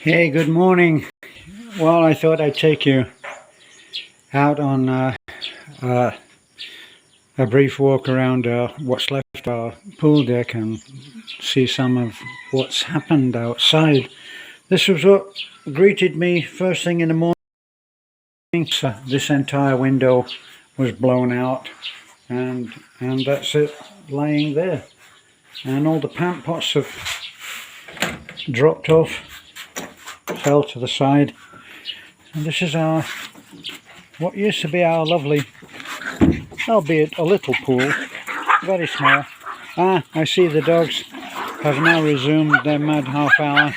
Hey, good morning. Well, I thought I'd take you out on uh, a brief walk around what's left of our pool deck and see some of what's happened outside. This was what greeted me first thing in the morning. So this entire window was blown out, and that's it laying there. And all the plant pots have dropped off, fell to the side. And this is what used to be our lovely, albeit a little pool, very small. I see the dogs have now resumed their mad half hour,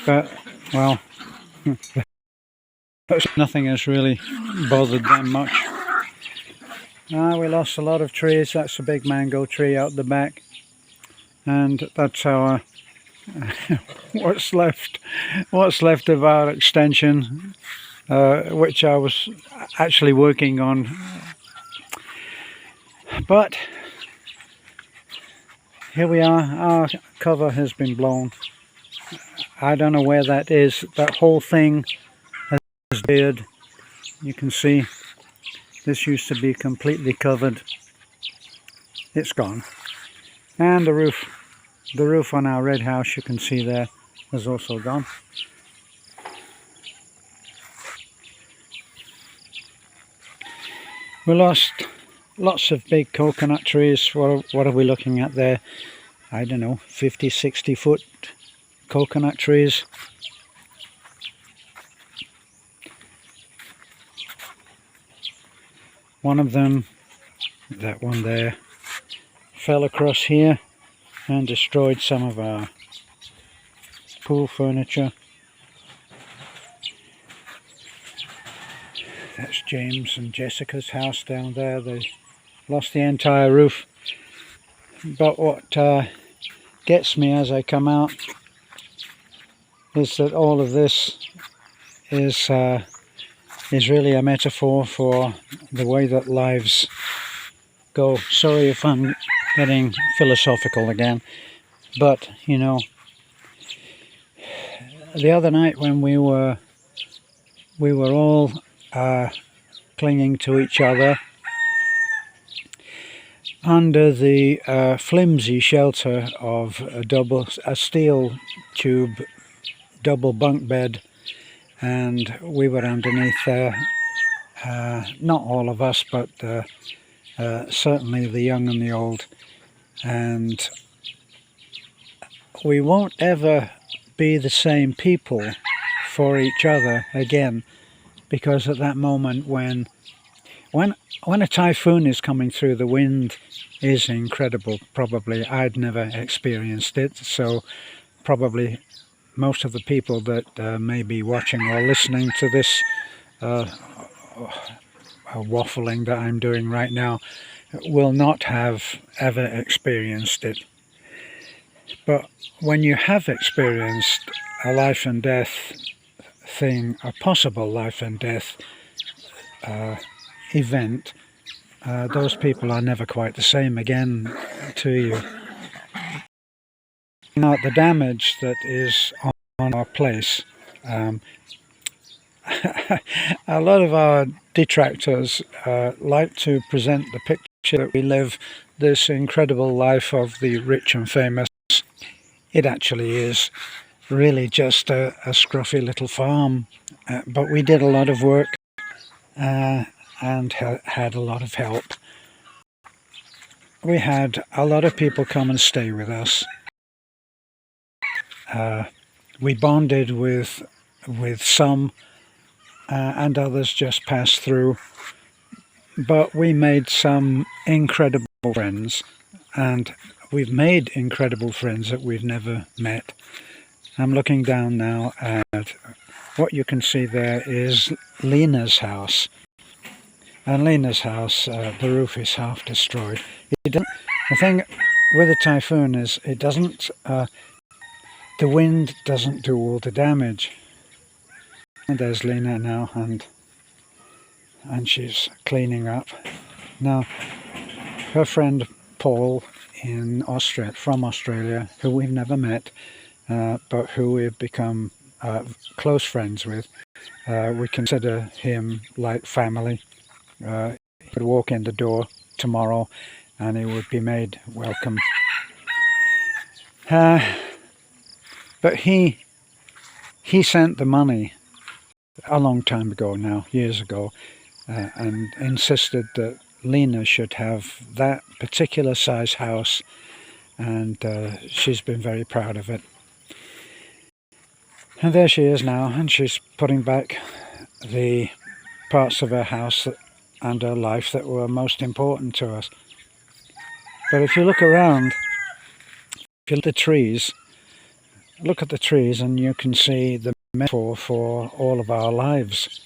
but well, nothing has really bothered them much. We lost a lot of trees. That's a big mango tree out the back, and that's our what's left of our extension, which I was actually working on. But here we are. Our cover has been blown. I don't know where that is. That whole thing has disappeared. You can see this used to be completely covered. It's gone. And the roof on our red house, you can see there, is also gone. We lost lots of big coconut trees. What are we looking at there? I don't know, 50, 60 foot coconut trees. One of them, that one there, fell across here and destroyed some of our pool furniture. That's James and Jessica's house down there. They lost the entire roof. But what gets me as I come out is that all of this is really a metaphor for the way that lives go. Sorry if I'm getting philosophical again, but you know, the other night when we were all clinging to each other under the flimsy shelter of a steel tube double bunk bed, and we were underneath there, not all of us, but certainly the young and the old, and we won't ever be the same people for each other again, because at that moment when a typhoon is coming through, the wind is incredible. Probably I'd never experienced it, so probably most of the people that may be watching or listening to this waffling that I'm doing right now will not have ever experienced it. But when you have experienced a life and death thing, a possible life and death event, those people are never quite the same again to you. Now, the damage that is on our place, a lot of our detractors like to present the picture that we live this incredible life of the rich and famous. It actually is really just a scruffy little farm, but we did a lot of work and had a lot of help. We had a lot of people come and stay with us. We bonded with some, and others just passed through, but we made some incredible friends, and we've made incredible friends that we've never met. I'm looking down now at what you can see there is Lena's house. And Lena's house, the roof is half destroyed. The thing with a typhoon is it doesn't, the wind doesn't do all the damage. And there's Lena now, and she's cleaning up. Now, her friend Paul from Australia, who we've never met, but who we've become close friends with. We consider him like family. He would walk in the door tomorrow and he would be made welcome. But he sent the money a long time ago now, years ago, and insisted that Lena should have that particular size house, and she's been very proud of it. And there she is now, and she's putting back the parts of her house and her life that were most important to us. But if you look around, if you look at the trees and you can see the metaphor for all of our lives.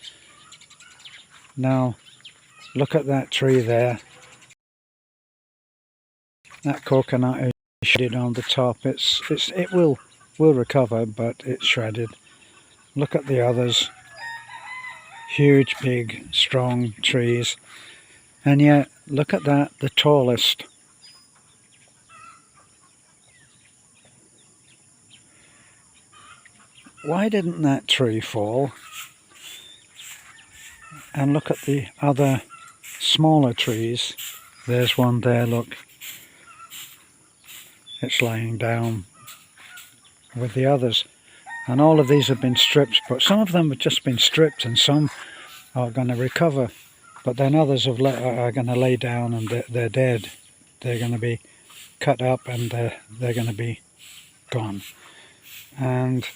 Now, look at that tree there. That coconut is shredded on the top. It will recover, but it's shredded. Look at the others. Huge, big, strong trees. And yet, look at that, the tallest. Why didn't that tree fall? And look at the other smaller trees. There's one there, look. It's lying down with the others. And all of these have been stripped, but some of them have just been stripped and some are going to recover. But then others are going to lay down and they're dead. They're going to be cut up and they're going to be gone. And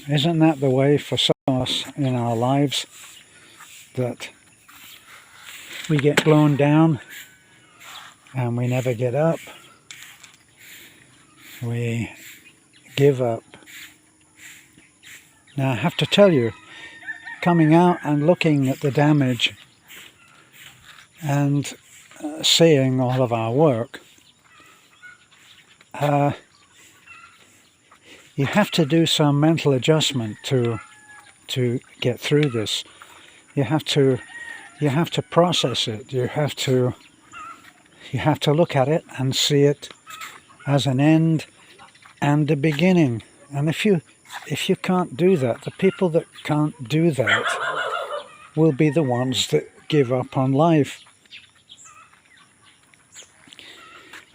isn't that the way for some of us in our lives? That we get blown down and we never get up. We give up. Now I have to tell you, coming out and looking at the damage and seeing all of our work, you have to do some mental adjustment to get through this. You have to process it. You have to look at it and see it as an end and a beginning. And if you can't do that, the people that can't do that will be the ones that give up on life.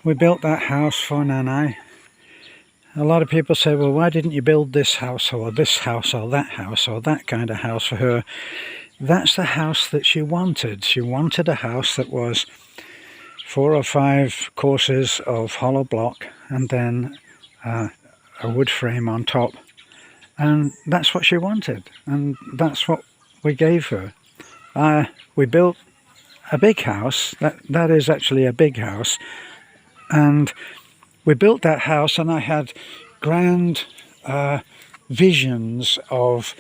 We built that house for Nanai. A lot of people say, well, why didn't you build this house or that house or that kind of house for her? That's the house that she wanted. She wanted a house that was 4 or 5 courses of hollow block and then a wood frame on top. And that's what she wanted. And that's what we gave her. We built a big house. That is actually a big house. And we built that house and I had grand visions of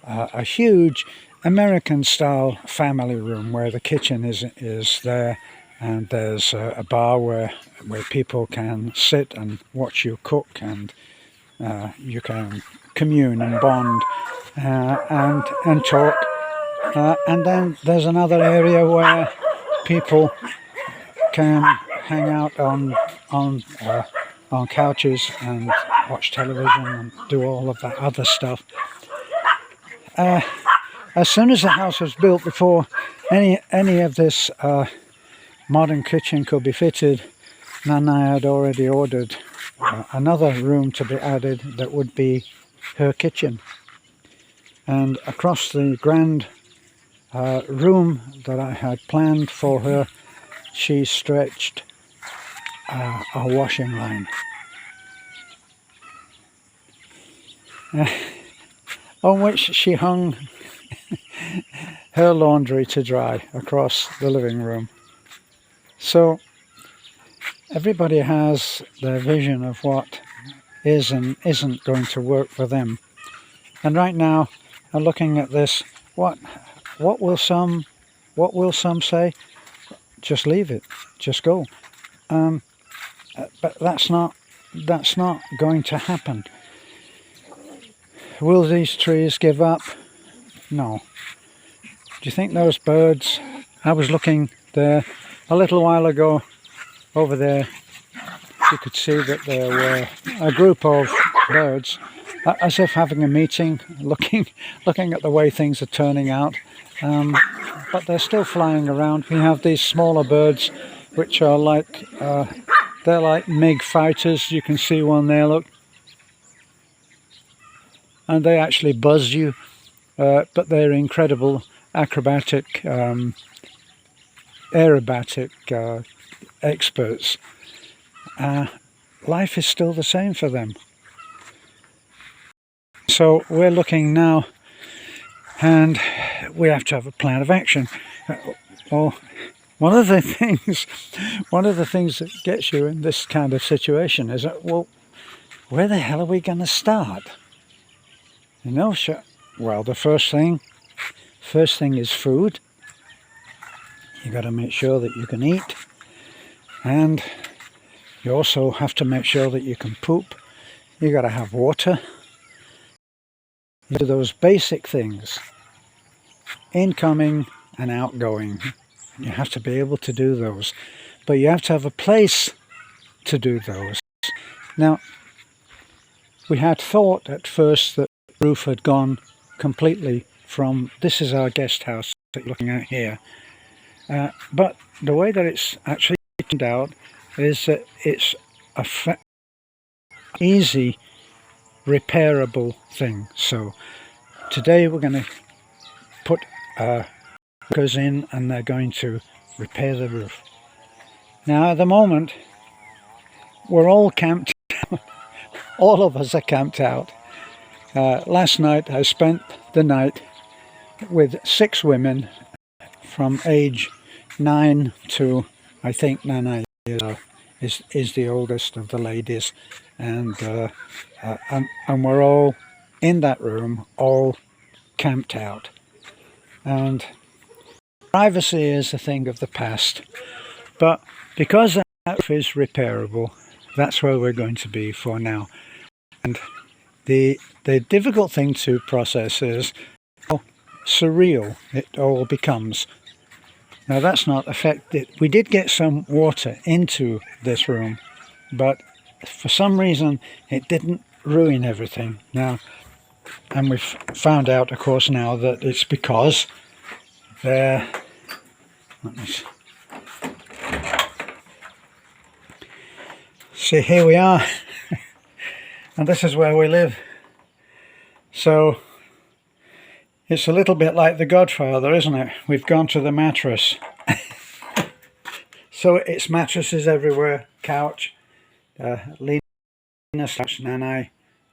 a huge American-style family room where the kitchen is there, and there's a bar where people can sit and watch you cook, and you can commune and bond and talk. And then there's another area where people can hang out on couches and watch television and do all of that other stuff. As soon as the house was built, before any of this modern kitchen could be fitted, Nanai had already ordered another room to be added that would be her kitchen. And across the grand room that I had planned for her, she stretched a washing line. On which she hung her laundry to dry across the living room. So everybody has their vision of what is and isn't going to work for them. And right now, I'm looking at this. What will some say? Just leave it. Just go. But that's not going to happen. Will these trees give up? No. Do you think those birds? I was looking there a little while ago. Over there, you could see that there were a group of birds, as if having a meeting, looking at the way things are turning out. But they're still flying around. We have these smaller birds, which are like they're like MiG fighters. You can see one there, look, and they actually buzz you, but they're incredible acrobatic, aerobatic experts. Life is still the same for them. So we're looking now, and we have to have a plan of action. Well, one of the things that gets you in this kind of situation is that, well, where the hell are we going to start? You know, well, the first thing is food. You got to make sure that you can eat, and you also have to make sure that you can poop. You got to have water. You do those basic things, incoming and outgoing. You have to be able to do those, but you have to have a place to do those. Now, we had thought at first that the roof had gone completely from, this is our guest house that you're looking at here, but the way that it's actually turned out is that it's a easy repairable thing. So today we're going to put workers in, and they're going to repair the roof. Now at the moment we're all camped out. All of us are camped out. Last night I spent the night with 6 women from age 9 to, I think, Nana is the oldest of the ladies, and we're all in that room, all camped out. And privacy is a thing of the past, but because that roof is repairable, that's where we're going to be for now. And the difficult thing to process is how surreal it all becomes. Now that's not affected. We did get some water into this room, but for some reason it didn't ruin everything. Now, and we've found out, of course, now that it's because there. See, here we are, and this is where we live. So it's a little bit like The Godfather, isn't it? We've gone to the mattress. So it's mattresses everywhere, couch, Lena couch, Nanai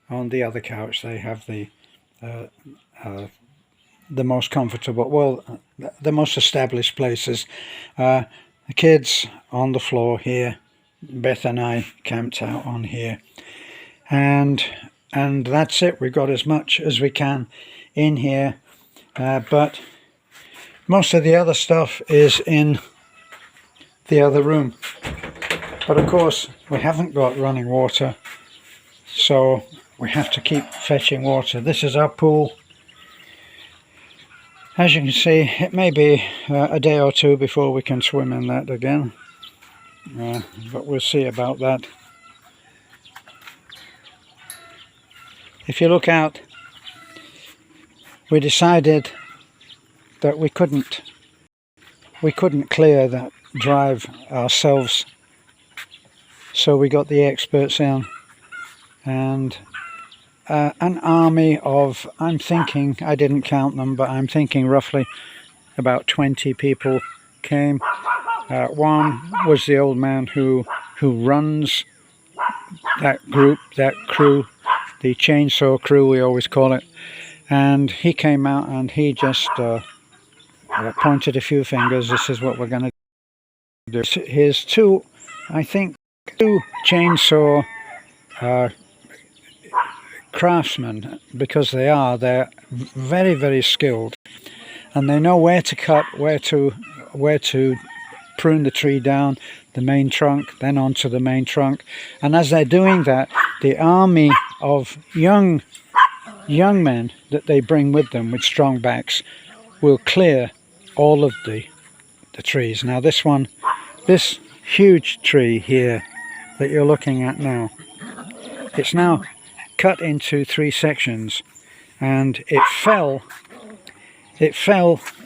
on the other couch. They have the most comfortable, well, the most established places. The kids on the floor here. Beth and I camped out on here, and that's it. We've got as much as we can in here, but most of the other stuff is in the other room. But of course we haven't got running water, so we have to keep fetching water. This is our pool. As you can see, it may be a day or two before we can swim in that again, but we'll see about that. If you look out, we decided that we couldn't clear that drive ourselves, so we got the experts in, and an army of, I'm thinking, I didn't count them, but I'm thinking roughly about 20 people came. One was the old man who runs that group, that crew, the chainsaw crew we always call it, and he came out and he just pointed a few fingers. This is what we're going to do. Here's two chainsaw craftsmen, because they're very, very skilled, and they know where to cut, where to prune the tree down, the main trunk, then onto the main trunk. And as they're doing that, the army of young men that they bring with them with strong backs will clear all of the trees. Now this huge tree here that you're looking at now, it's now cut into 3 sections, and it fell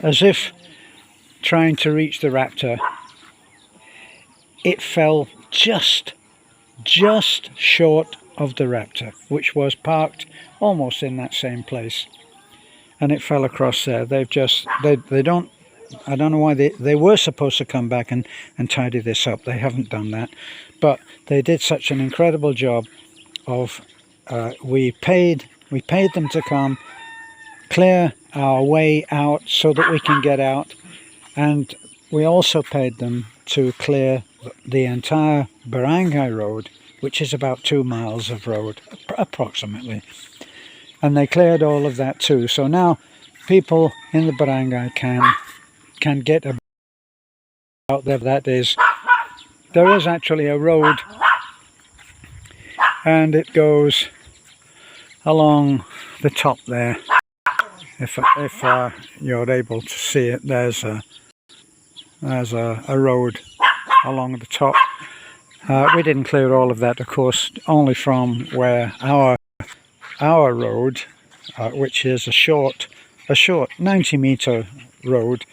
as if trying to reach the raptor. It fell just short of the raptor, which was parked almost in that same place, and it fell across there. They don't, I don't know why they were supposed to come back and tidy this up. They haven't done that, but they did such an incredible job of we paid them to come clear our way out so that we can get out, and we also paid them to clear the entire Barangay Road, which is about 2 miles of road approximately, and they cleared all of that too. So now people in the barangay can get out there. There is actually a road, and it goes along the top there. If you're able to see it, there's a road along the top. We didn't clear all of that, of course, only from where our road, which is a short 90-meter road,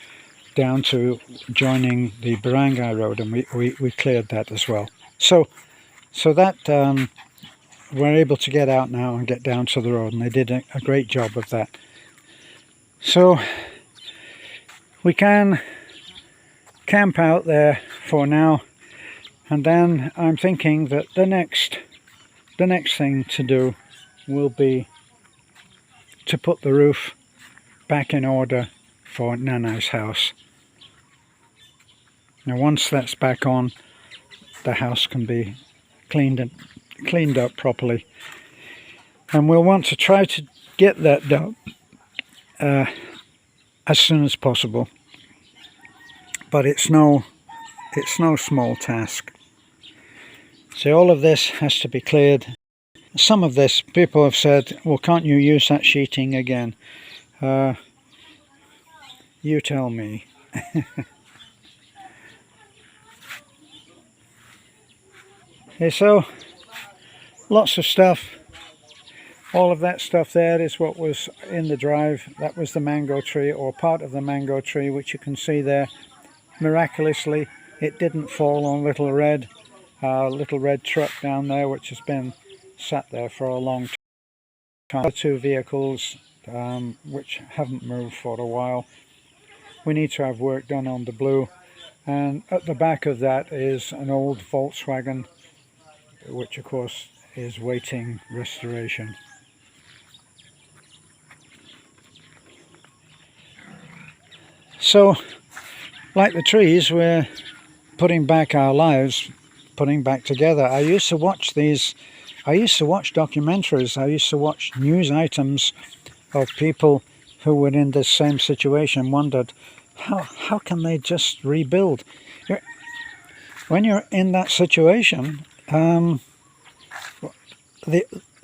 down to joining the Barangay Road, and we cleared that as well. So that we're able to get out now and get down to the road, and they did a great job of that. So we can camp out there for now, and then I'm thinking that the next thing to do will be to put the roof back in order for Nanay's house. Now once that's back on, the house can be cleaned up properly, and we'll want to try to get that done as soon as possible. But it's no small task. So all of this has to be cleared. Some of this, people have said, well, can't you use that sheeting again? You tell me. Okay, so lots of stuff. All of that stuff there is what was in the drive. That was the mango tree, or part of the mango tree, which you can see there. Miraculously, it didn't fall on Little Red truck down there, which has been sat there for a long time. 2 vehicles which haven't moved for a while. We need to have work done on the blue, and at the back of that is an old Volkswagen, which of course is waiting restoration. So, like the trees, we're putting back our lives, putting back together. I used to watch documentaries, I used to watch news items of people who were in this same situation, wondered, how can they just rebuild? When you're in that situation, the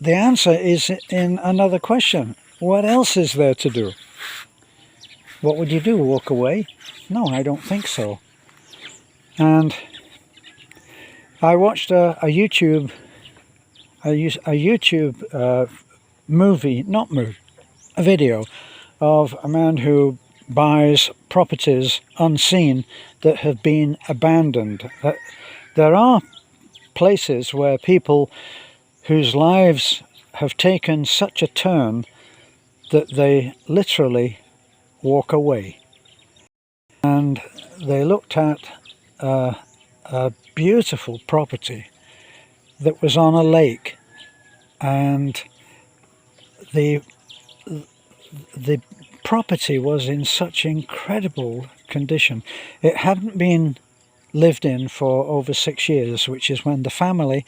answer is in another question. What else is there to do? What would you do? Walk away? No, I don't think so. And I watched a YouTube video of a man who buys properties unseen that have been abandoned. There are places where people whose lives have taken such a turn that they literally walk away. And they looked at a beautiful property that was on a lake, and the property was in such incredible condition. It hadn't been lived in for over 6 years, which is when the family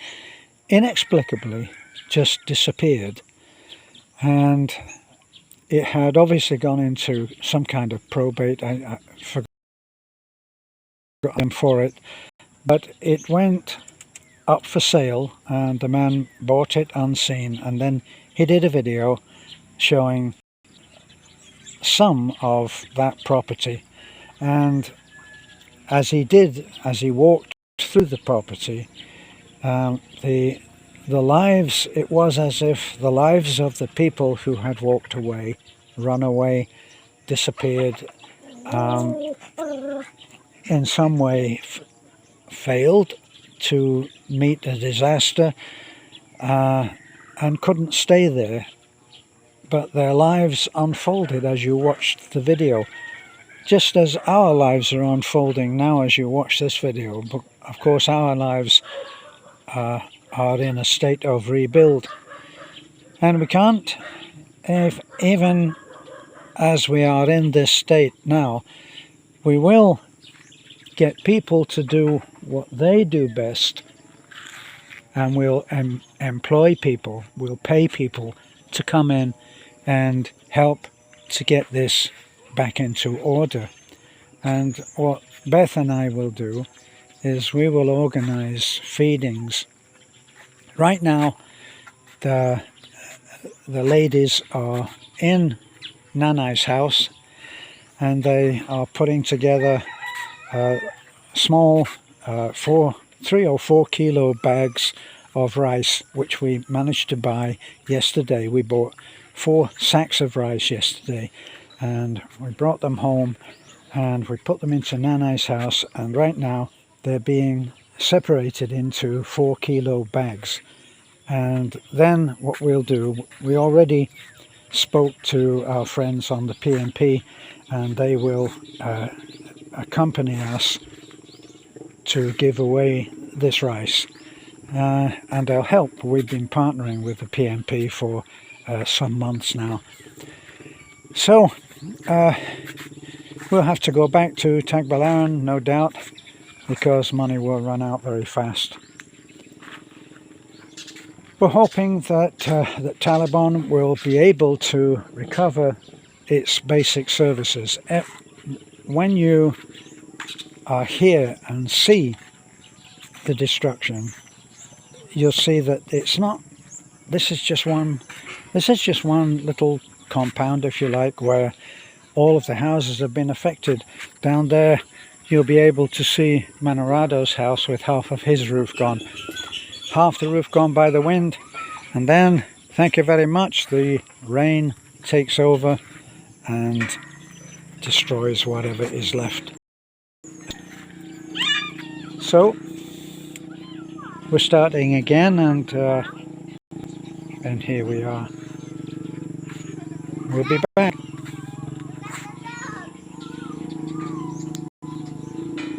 inexplicably just disappeared, and it had obviously gone into some kind of probate. I forgot them for it, but it went up for sale, and the man bought it unseen, and then he did a video showing some of that property. And as he walked through the property, the it was as if the lives of the people who had walked away, run away, disappeared, in some way failed to meet the disaster and couldn't stay there. But their lives unfolded as you watched the video, just as our lives are unfolding now as you watch this video. But of course our lives are in a state of rebuild, and we can't, even as we are in this state now, we will get people to do what they do best, and we'll employ people, we'll pay people to come in and help to get this back into order. And what Beth and I will do is we will organize feedings. Right now the ladies are in Nanai's house, and they are putting together small 3 or 4 kilo bags of rice, which we managed to buy yesterday. We bought 4 sacks of rice yesterday, and we brought them home and we put them into Nanai's house, and right now they're being separated into 4 kilo bags. And then what we'll do, we already spoke to our friends on the PNP, and they will accompany us to give away this rice, and they'll help. We've been partnering with the PNP for some months now. So we'll have to go back to Tagbilaran, no doubt, because money will run out very fast. We're hoping that that Taliban will be able to recover its basic services. When you are here and see the destruction, you'll see that it's not, this is just one little compound, if you like, where all of the houses have been affected. Down there you'll be able to see Manarado's house with half of his roof gone, half the roof gone by the wind, and then, thank you very much, the rain takes over and destroys whatever is left. So we're starting again, and here we are. We'll be back.